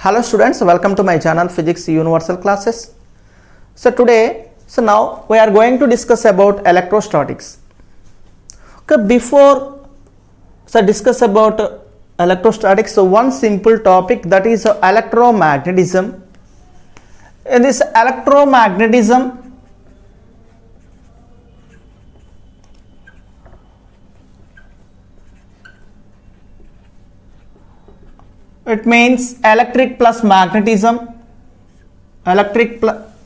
Hello students, welcome to my channel Physics Universal Classes. Now we are going to discuss about electrostatics. Okay, before discuss about electrostatics, so one simple topic, that is electromagnetism. In this electromagnetism, it means electric plus magnetism,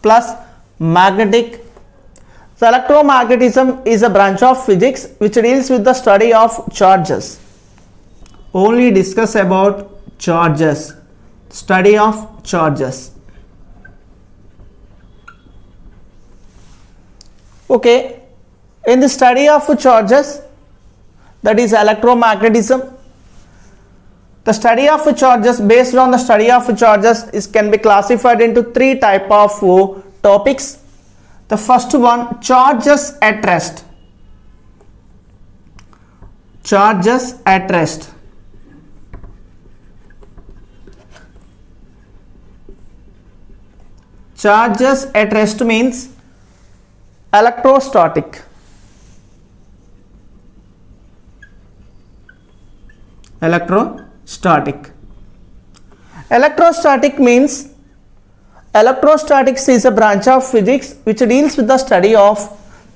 plus magnetic. So electromagnetism is a branch of physics which deals with the study of charges. Only discuss about charges, study of charges. Okay, in the study of charges, that is electromagnetism. The study of charges, based on the study of charges, can be classified into three type of topics. The first one, charges at rest. Charges at rest. Charges at rest means electrostatic. Electrostatic. Electrostatic means electrostatics is a branch of physics which deals with the study of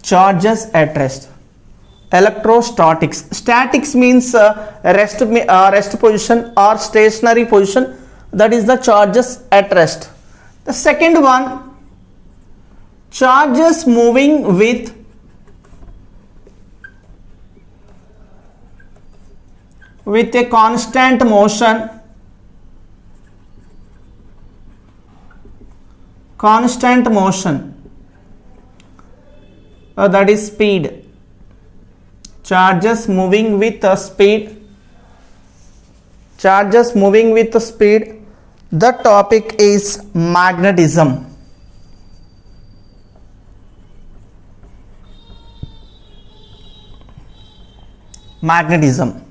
charges at rest. Electrostatics. Statics means rest position or stationary position, that is the charges at rest. The second one, charges moving with a constant motion. Constant motion, that is speed. Charges moving with a speed. Charges moving with speed. The topic is magnetism. Magnetism.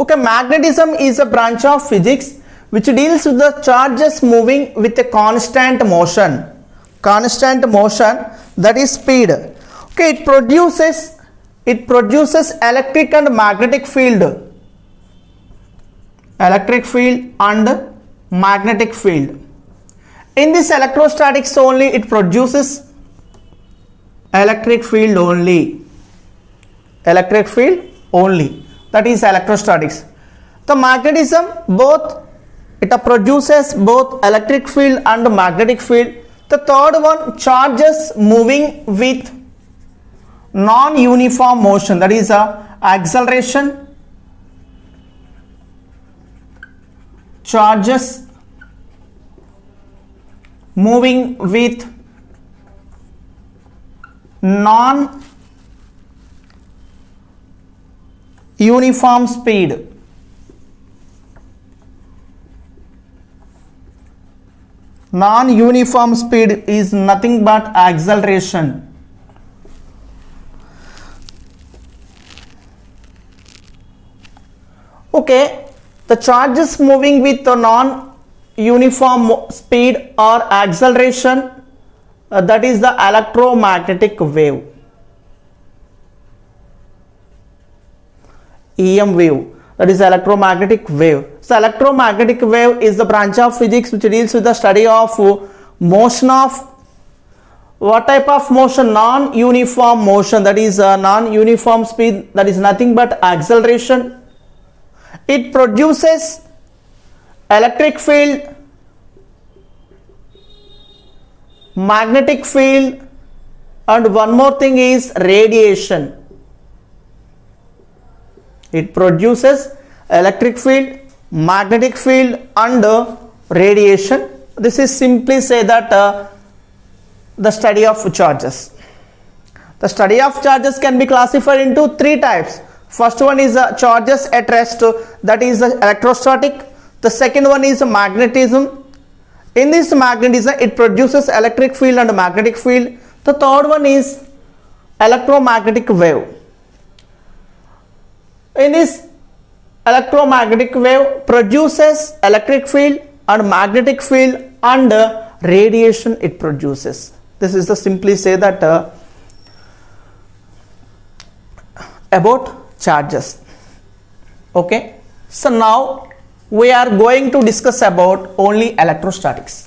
Okay, magnetism is a branch of physics which deals with the charges moving with a constant motion. Constant motion, that is speed. Okay, it produces electric and magnetic field. Electric field and magnetic field. In this electrostatics only, it produces electric field only. Electric field only. That is electrostatics. The magnetism, it produces both electric field and magnetic field. The third one, charges moving with non-uniform motion, that is acceleration. Charges moving with non-uniform speed. Non-uniform speed is nothing but acceleration. Okay, the charges moving with a non-uniform speed or acceleration, that is the electromagnetic wave. EM wave, that is electromagnetic wave. So electromagnetic wave is the branch of physics which deals with the study of motion of what type of motion? Non-uniform motion, that is non-uniform speed, that is nothing but acceleration. It produces electric field, magnetic field, and one more thing is radiation. It produces electric field, magnetic field, and radiation. This is simply say that the study of charges. The study of charges can be classified into three types. First one is charges at rest, that is electrostatic. The second one is magnetism. In this magnetism, it produces electric field and magnetic field. The third one is electromagnetic wave. In this electromagnetic wave produces electric field, and magnetic field and radiation it produces. This is the simply say that about charges. Okay, so now we are going to discuss about only electrostatics.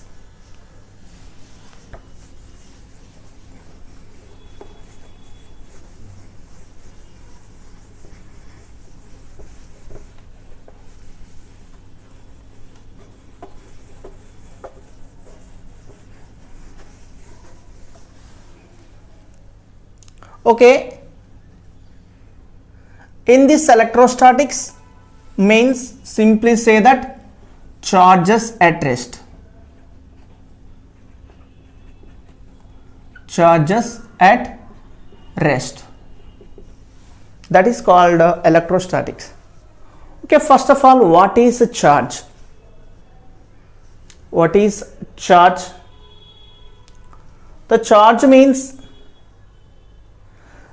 Okay, in this electrostatics means simply say that charges at rest. Charges at rest. That is called electrostatics. Okay, first of all, what is a charge? What is charge? The charge means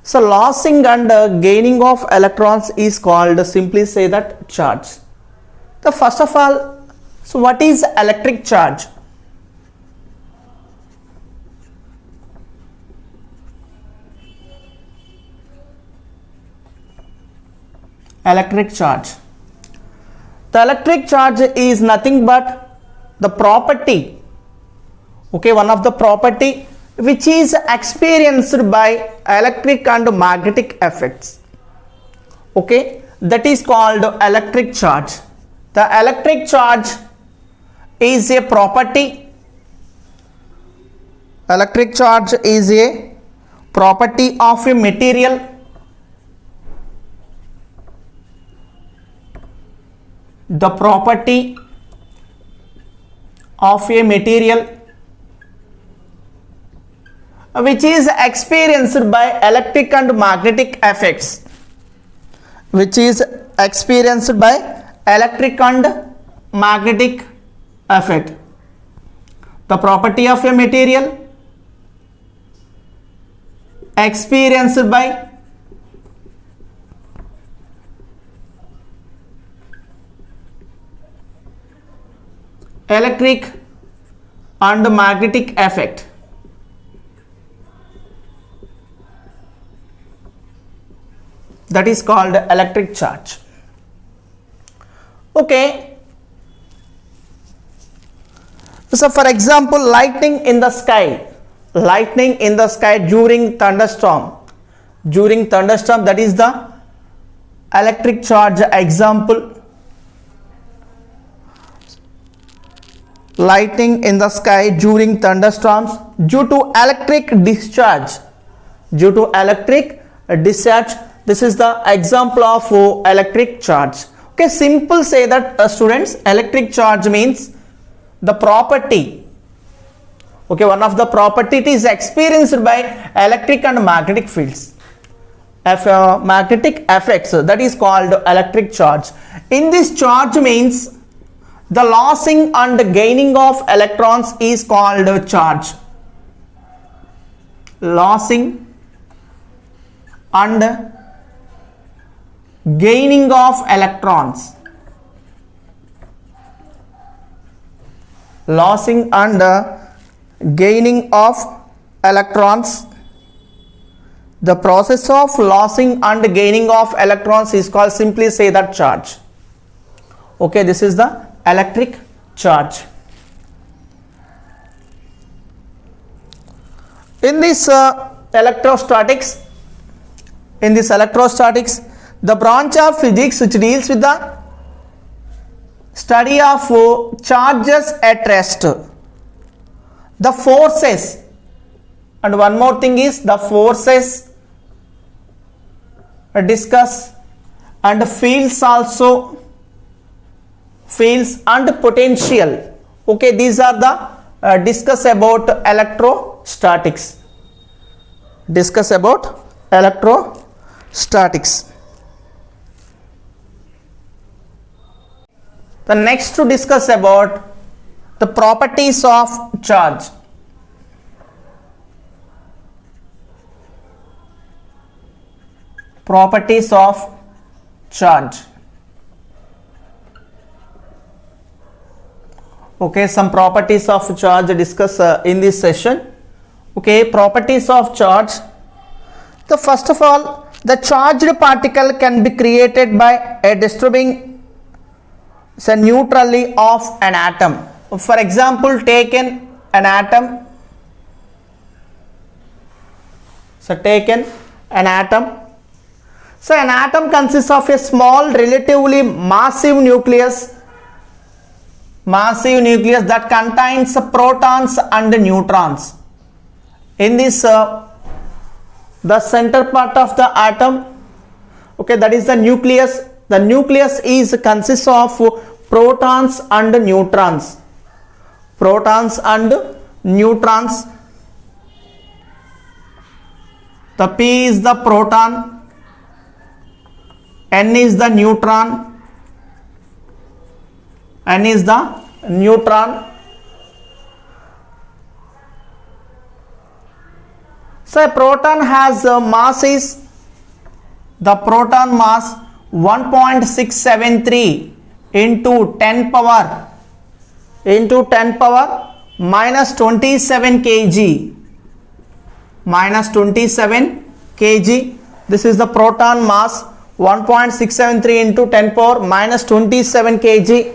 so losing and gaining of electrons is called simply say that charge. The first of all, so what is electric charge? Electric charge. The electric charge is nothing but the property. Okay, one of the property which is experienced by electric and magnetic effects. Okay, that is called electric charge. The electric charge is a property. Electric charge is a property of a material. The property of a material which is experienced by electric and magnetic effects. Which is experienced by electric and magnetic effect. The property of a material experienced by electric and magnetic effect. That is called electric charge. Okay, so for example, lightning in the sky during thunderstorm, that is the electric charge example. Lightning in the sky during thunderstorms due to electric discharge. This is the example of electric charge. Okay, simple say that students, electric charge means the property. Okay, one of the property is experienced by electric and magnetic fields. Magnetic effects, that is called electric charge. In this charge means the losing and gaining of electrons is called charge. Losing and gaining of electrons. Losing and gaining of electrons. The process of losing and gaining of electrons is called simply say that charge. Okay, this is the electric charge. In this electrostatics, the branch of physics which deals with the study of charges at rest, the forces, and one more thing is the forces discuss, and fields also, fields and potential. Okay, these are the discuss about electrostatics. Discuss about electrostatics. The next to discuss about the properties of charge. Properties of charge. Okay, some properties of charge discuss in this session. Okay, properties of charge. So first of all, the charged particle can be created by a disturbing neutrally of an atom. For example, taken an atom. So taken an atom. So an atom consists of a small, relatively massive nucleus that contains protons and neutrons. In this the center part of the atom, okay, that is the nucleus. The nucleus consists of protons and neutrons. Protons and neutrons. The P is the proton, N is the neutron, N is the neutron. So a proton has mass is the proton mass 1.673 into 10 power minus 27 kg. Minus 27 kg. This is the proton mass 1.673 into 10 power minus 27 kg.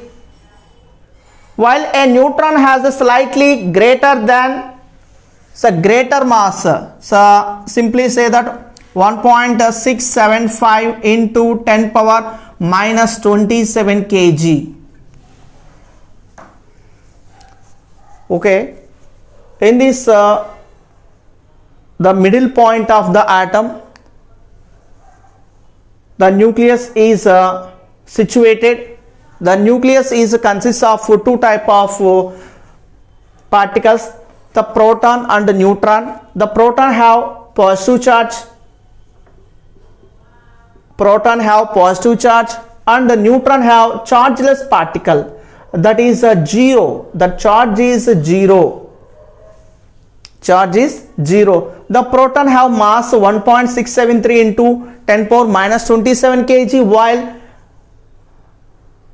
While a neutron has a slightly greater than greater mass. So simply say that 1.675 into 10 power minus 27 kg. Okay, in this the middle point of the atom, the nucleus is situated. The nucleus consists of two type of particles, the proton and the neutron. The proton have positive charge. Proton have positive charge and the neutron have chargeless particle, that is zero. The charge is zero. Charge is zero. The proton have mass 1.673 into 10 power minus 27 kg,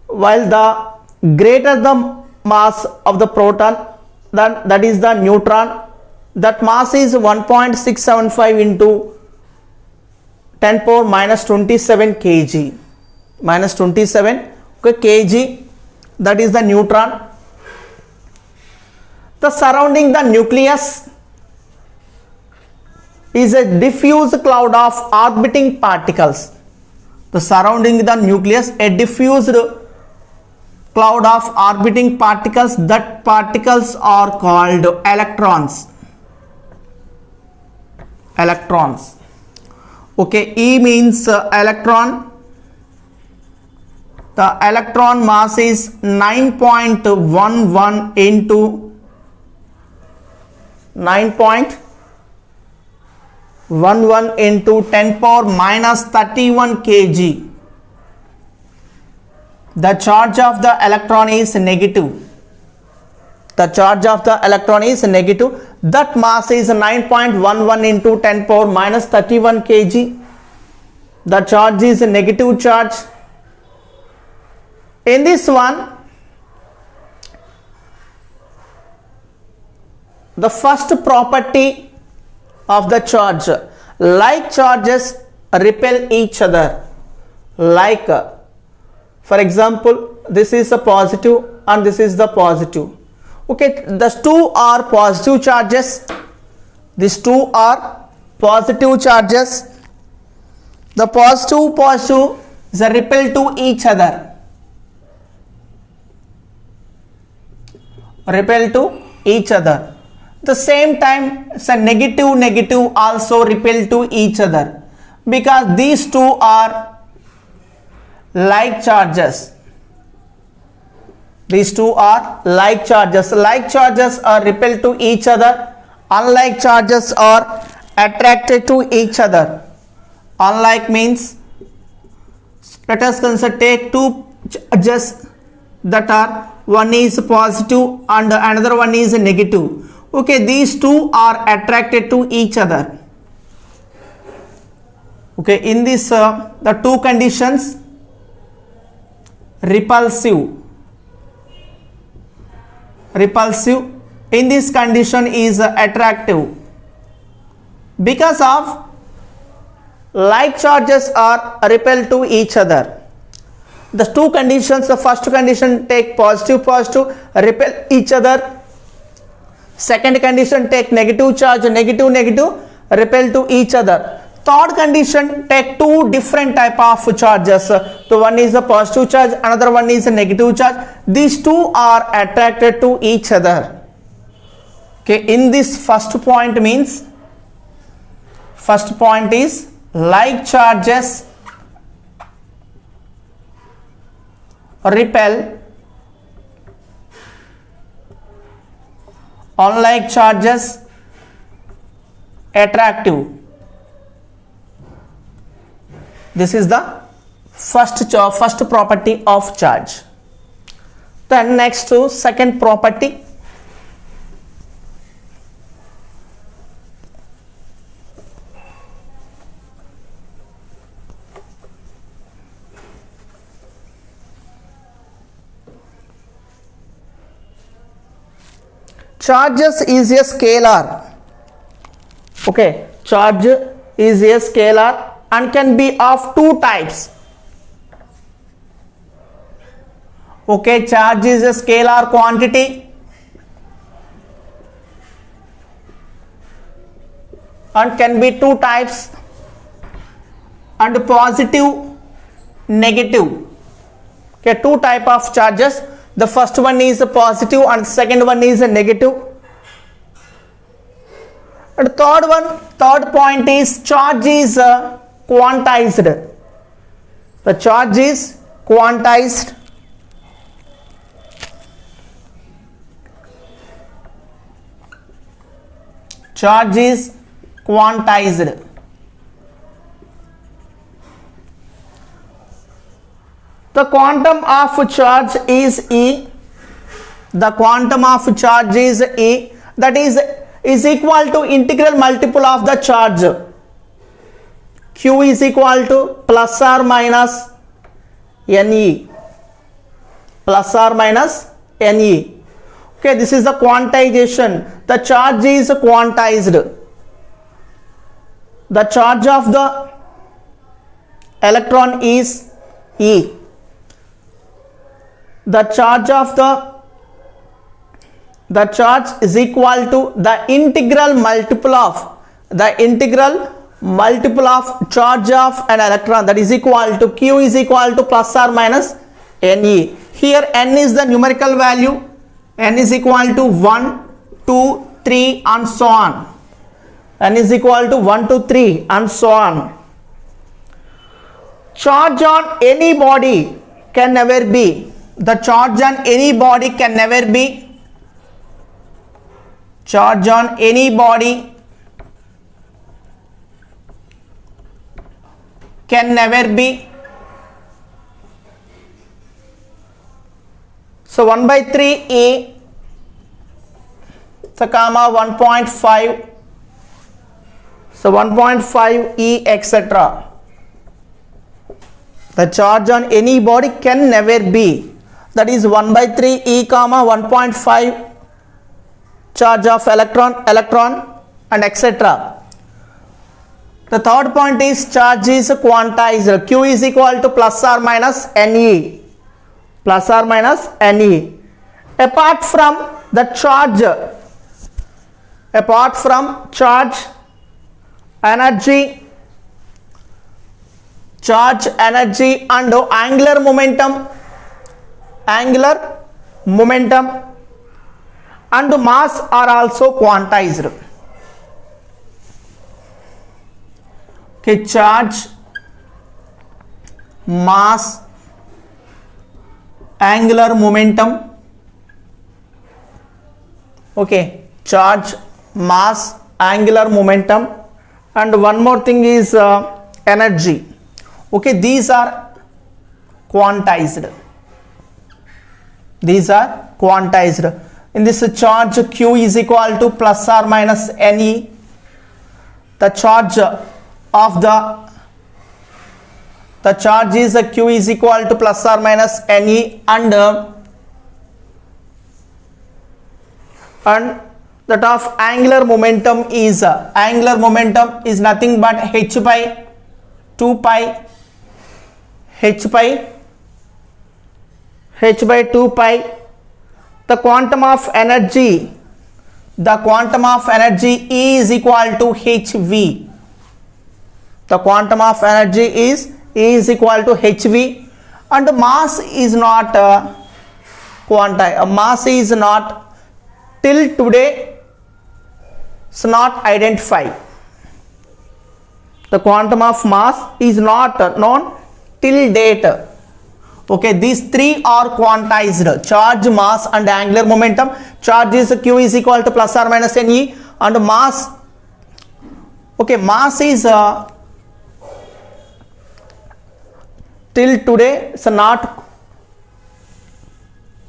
while the greater the mass of the proton, that is the neutron, that mass is 1.675 into 10 power minus 27 kg. Minus 27 kg, that is the neutron. The surrounding the nucleus is a diffuse cloud of orbiting particles. The surrounding the nucleus, a diffused cloud of orbiting particles. That particles are called electrons. Electrons. Okay, E means electron. The electron mass is 9.11 into 9.11 into 10 power minus 31 kg. The charge of the electron is negative. The charge of the electron is negative. That mass is 9.11 into 10 power minus 31 kg. The charge is a negative charge. In this one, the first property of the charge, like charges repel each other. Like, for example, this is a positive and this is the positive. Okay, the two are positive charges. These two are positive charges. The positive is a repel to each other. Repel to each other. The same time, negative also repel to each other, because these two are like charges. These two are like charges. Like charges are repelled to each other. Unlike charges are attracted to each other. Unlike means, let us consider, take two charges that are, one is positive and another one is negative. Okay, these two are attracted to each other. Okay, in this the two conditions, repulsive repulsive. In this condition is attractive. Because of like charges are repelled to each other. The two conditions, the first condition take positive repel each other. Second condition take negative charge negative repel to each other. Third condition take two different type of charges. So one is a positive charge, another one is a negative charge. These two are attracted to each other. Okay, in this first point means, first point is like charges repel unlike charges attractive. This is the first property of charge. Then next to second property. Charges is a scalar. Okay, charge is a scalar and can be of two types. Okay, charge is a scalar quantity and can be two types, and positive, negative. Okay, two type of charges. The first one is a positive and second one is a negative. And third point is charge is quantized. The charge is quantized. Charge is quantized. The quantum of charge is E. The quantum of charge is E, that is equal to integral multiple of the charge. Q is equal to plus or minus Ne. Plus or minus Ne. Okay, this is the quantization. The charge is quantized. The charge of the electron is E. The charge is equal to the integral multiple of charge of an electron, that is equal to Q is equal to plus or minus Ne. Here N is the numerical value. N is equal to 1, 2, 3 and so on. N is equal to 1, 2, 3 and so on. Charge on any body can never be. The charge on any body can never be. Charge on any body can never be. So 1 by 3 E, so comma 1.5, so 1.5 E, etc. The charge on any body can never be. That is 1 by 3 E comma 1.5 charge of electron and etc. The third point is charge is quantized. Q is equal to plus or minus Ne. Plus or minus Ne. Apart from the charge, energy and angular momentum and mass are also quantized. Okay, charge, mass, angular momentum. Okay, charge, mass, angular momentum, and one more thing is energy. Okay, these are quantized. These are quantized. In this charge, Q is equal to plus or minus Ne. The charge is Q is equal to plus or minus Ne, and and that of angular momentum is nothing but h by 2 pi h by 2 pi. The quantum of energy E is equal to hv. The quantum of energy is E is equal to hv, and mass is not mass is not till today is not identified. The quantum of mass is not known till date. Okay, these three are quantized: charge, mass and angular momentum. Charge is q is equal to plus or minus ne, and mass, okay, mass is till today is not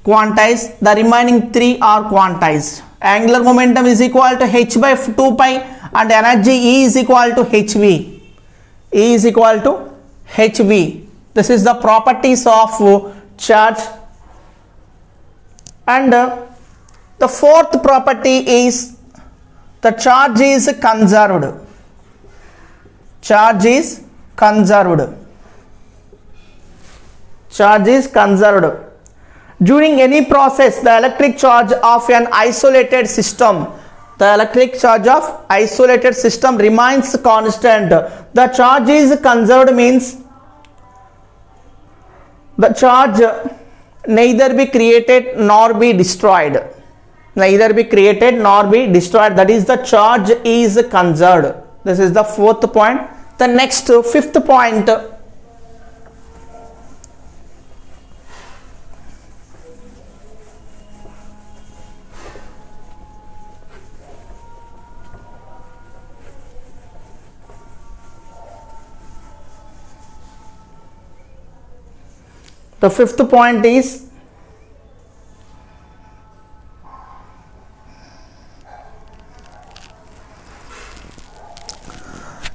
quantized. The remaining three are quantized. Angular momentum is equal to h by 2 pi, and energy E is equal to hv. E is equal to hv. This is the properties of charge. And the fourth property is the charge is conserved. Charge is conserved. Charge is conserved. During any process, the electric charge of an isolated system remains constant. The charge is conserved means the charge neither be created nor be destroyed. Neither be created nor be destroyed. That is, the charge is conserved. This is the fourth point. The next, fifth point. The fifth point is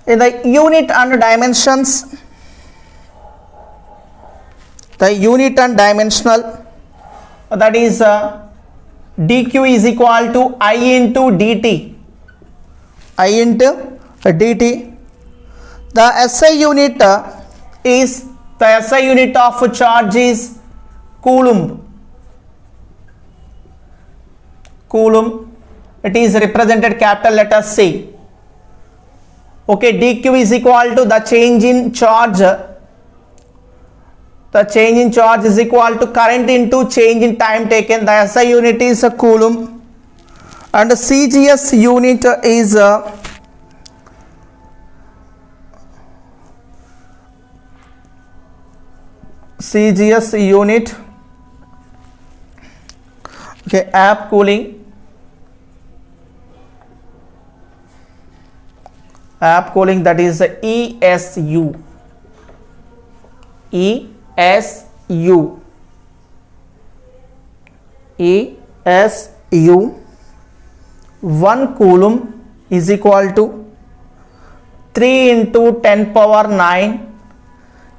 in the unit and dimensions. The unit and dimensional, that is dq is equal to I into dt. I into dt. The SI unit is, the SI unit of charge is coulomb. Coulomb. It is represented capital letter C. Okay, dq is equal to the change in charge. The change in charge is equal to current into change in time taken. The SI unit is a coulomb, and the CGS unit is CGS unit, okay, amp cooling. Amp cooling, that is ESU. ESU. ESU. 1 coulomb is equal to 3 into 10 power 9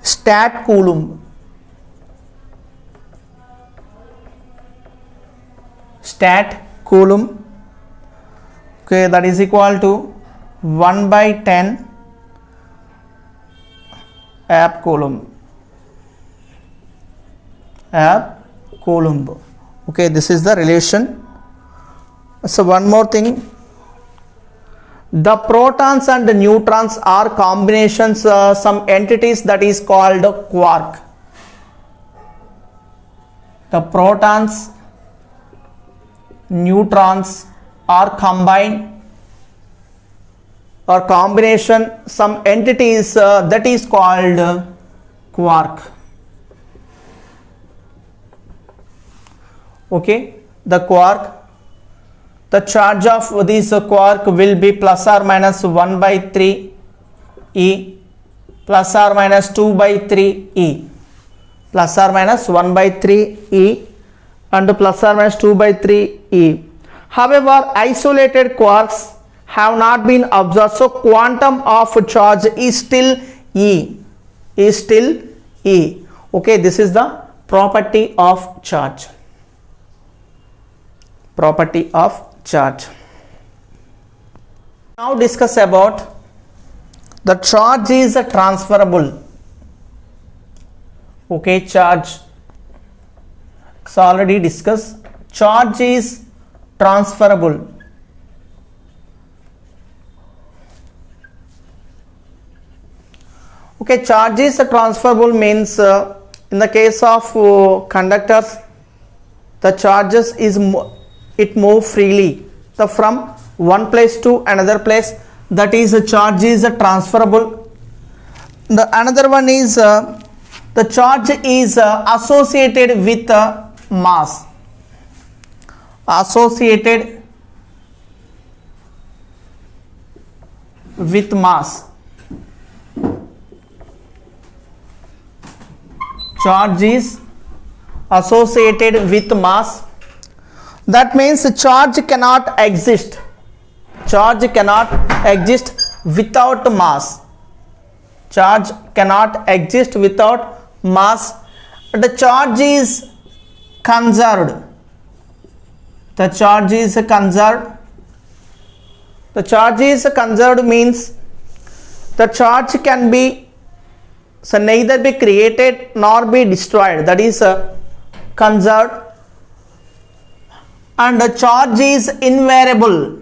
stat coulomb. Stat coulomb. Okay, that is equal to 1 by 10 amp coulomb. Amp coulomb. Okay, this is the relation. So one more thing, the protons and the neutrons are combinations, some entities, that is called quark. The protons, neutrons are combined or combination, some entities, that is called quark. Okay, the quark, the charge of this quark will be plus or minus 1 by 3 E, plus or minus 2 by 3 E, plus or minus 1 by 3 E, and plus or minus 2 by 3 E. However, isolated quarks have not been observed, so quantum of charge is still E. Is still E. Okay, this is the property of charge. property of charge. Now discuss about the charge is transferable. Okay, charge. So already discussed. Charge is transferable. Okay, charge is transferable means in the case of conductors, the charges it move freely from one place to another place. That is, charge is transferable. The another one is the charge is associated with mass. Associated with mass. Charge is associated with mass. That means charge cannot exist. Charge cannot exist without mass. Charge cannot exist without mass. The charge is conserved. The charge is conserved. The charge is conserved means the charge can be neither be created nor be destroyed. That is conserved. And the charge is invariable.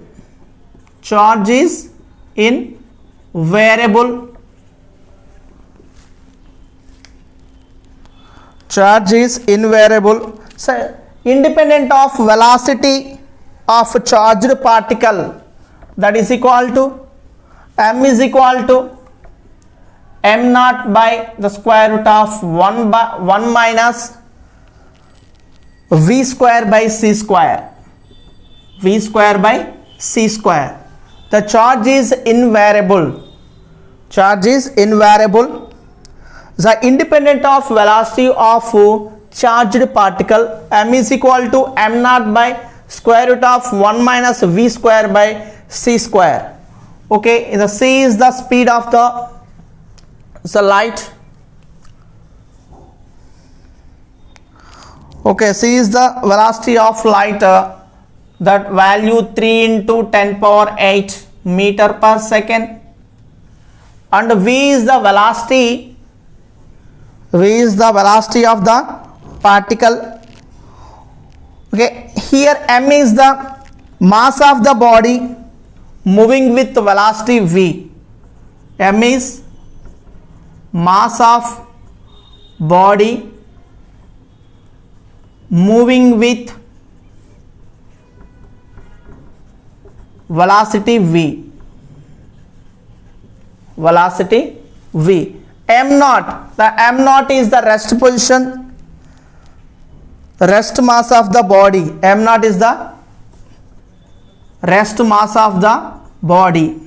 Charge is invariable. Charge is invariable. So, independent of velocity of charged particle, that is equal to m is equal to m naught by the square root of 1 minus v square by c square. V square by c square. The charge is invariable. Charge is invariable. The independent of velocity of charged particle, m is equal to m naught by square root of 1 minus v square by c square. Okay, the c is the speed of the light. Okay, c is the velocity of light. That value 3 into 10 power 8 meter per second. And v is the velocity. V is the velocity of the particle. Okay, here m is the mass of the body moving with velocity v. M is mass of body moving with velocity v. Velocity v. M naught. The m naught is the rest position, rest mass of the body. M naught is the rest mass of the body.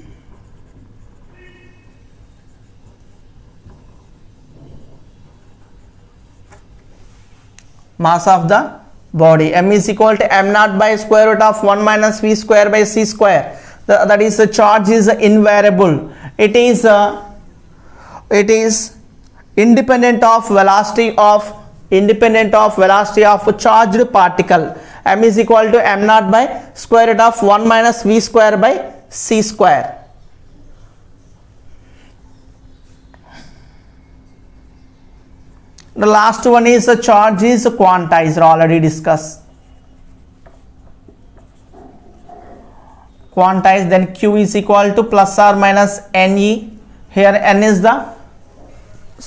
Mass of the body. M is equal to m naught by square root of 1 minus v square by c square. That is, the charge is invariable. It is independent of velocity of charged particle. M is equal to m naught by square root of 1 minus v square by c square. The last one is the charge is quantized, already discussed. Quantized, then q is equal to plus or minus ne. Here n is the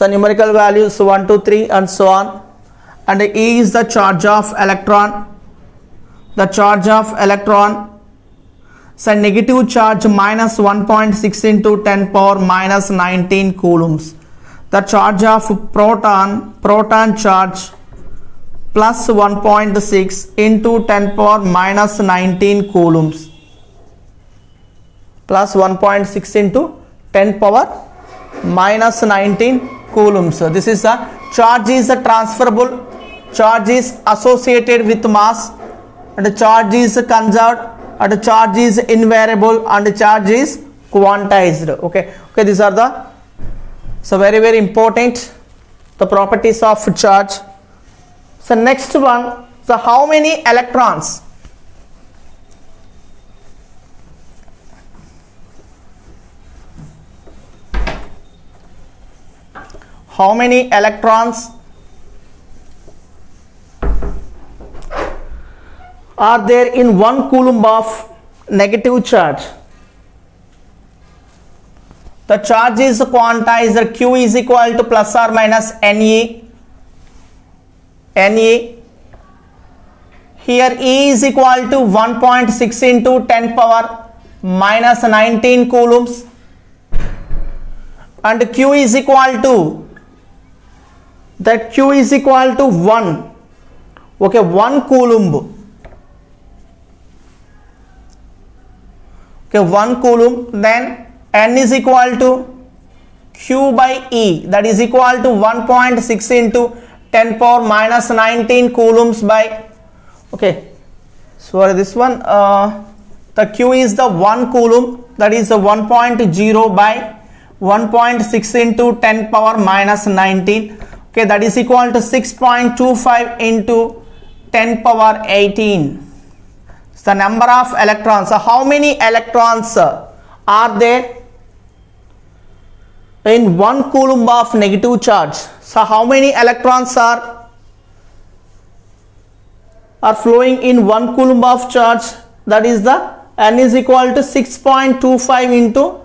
numerical values 1, 2, 3 and so on. And E is the charge of electron. The charge of electron. So negative charge minus 1.6 into 10 power minus 19 coulombs. The charge of proton charge plus 1.6 into 10 power minus 19 coulombs. Plus 1.6 into 10 power minus 19 coulombs. So this is the charge is transferable, charge is associated with mass, and the charge is conserved, and the charge is invariable, and the charge is quantized. Okay, these are the very important the properties of charge. So next one, so how many electrons how many electrons are there in 1 coulomb of negative charge? The charge is quantized. Q is equal to plus or minus Ne. Here E is equal to 1.6 into 10 power minus 19 coulombs, and Q is equal to, that Q is equal to 1. Okay, 1 coulomb. Okay, 1 coulomb. Then N is equal to Q by E, that is equal to 1.6 into 10 power minus 19 coulombs by, okay, so this one, the Q is the 1 coulomb, that is the 1.0 by 1.6 into 10 power minus 19. Okay, that is equal to 6.25 into 10 power 18. It's the number of electrons. So how many electrons are there in 1 coulomb of negative charge? So how many electrons are flowing in 1 coulomb of charge? That is the N is equal to 6.25 into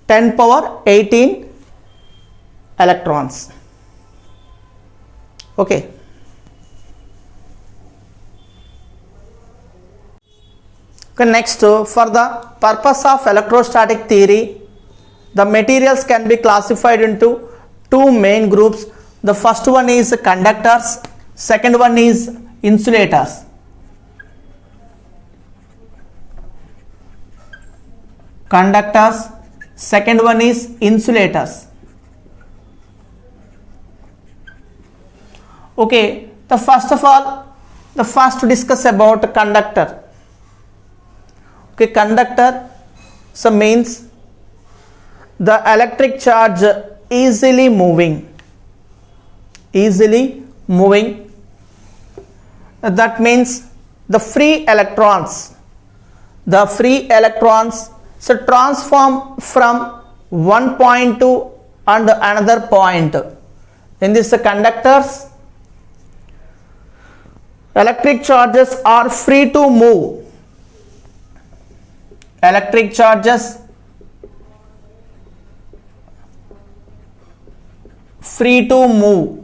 10 power 18 electrons. Okay. Okay, next, for the purpose of electrostatic theory, the materials can be classified into 2 main groups. The first one is conductors, second one is insulators. Conductors, second one is insulators. Okay, the first of all, the first to discuss about conductor. Okay, conductor, so means the electric charge easily moving. That means the free electrons so transform from one point to and another point. In this conductors, electric charges are free to move. Electric charges free to move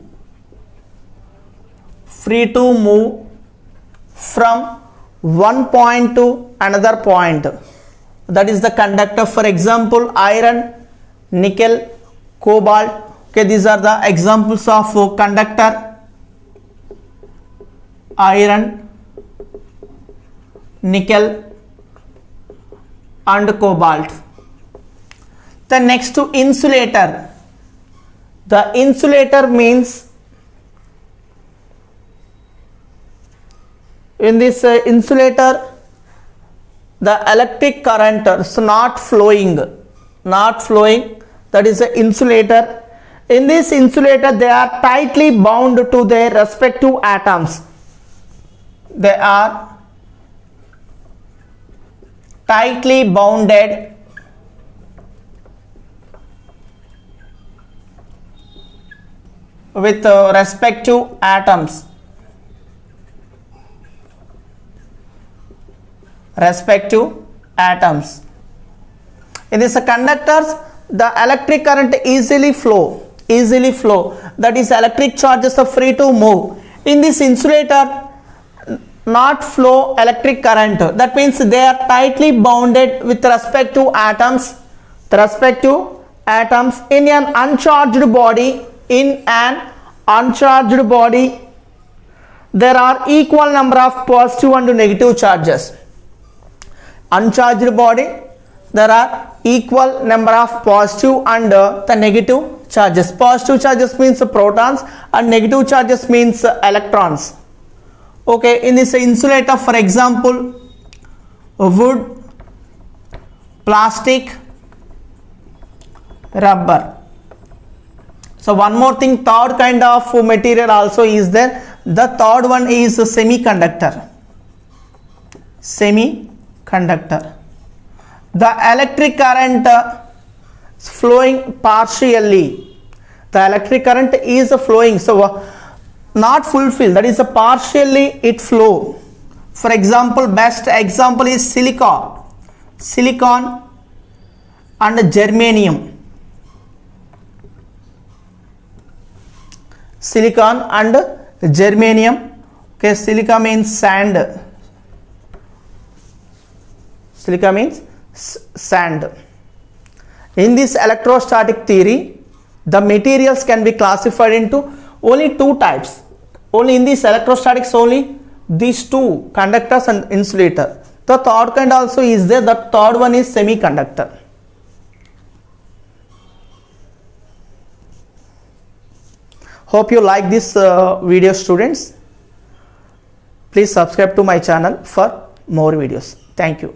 from one point to another point. That is the conductor. For example, iron, nickel, cobalt. Okay, these are the examples of conductor. Iron, nickel and cobalt. The next to insulator. The insulator means, in this insulator, the electric current is not flowing, that is the insulator. In this insulator, they are tightly bound to their respective atoms. They are tightly bounded with respective atoms. In this conductors, the electric current easily flow. That is, electric charges are free to move. In this insulator, not flow electric current. That means they are tightly bounded with respect to atoms. In an uncharged body. There are equal number of positive and negative charges. Uncharged body, there are equal number of positive and the negative charges. Positive charges means protons and negative charges means electrons. Okay, in this insulator, for example, wood, plastic, rubber. So one more thing, third kind of material also is there. The third one is semiconductor. The electric current is flowing partially. the electric current is flowing, so not fulfilled, that is a partially it flow. For example, best example is silicon and germanium. Silicon and germanium. Okay, silica means sand. Silica means sand. In this electrostatic theory, the materials can be classified into only two types. Only in this electrostatics, only these two, conductors and insulator. The third kind also is there. The third one is semiconductor. Hope you like this video, students. Please subscribe to my channel for more videos. Thank you.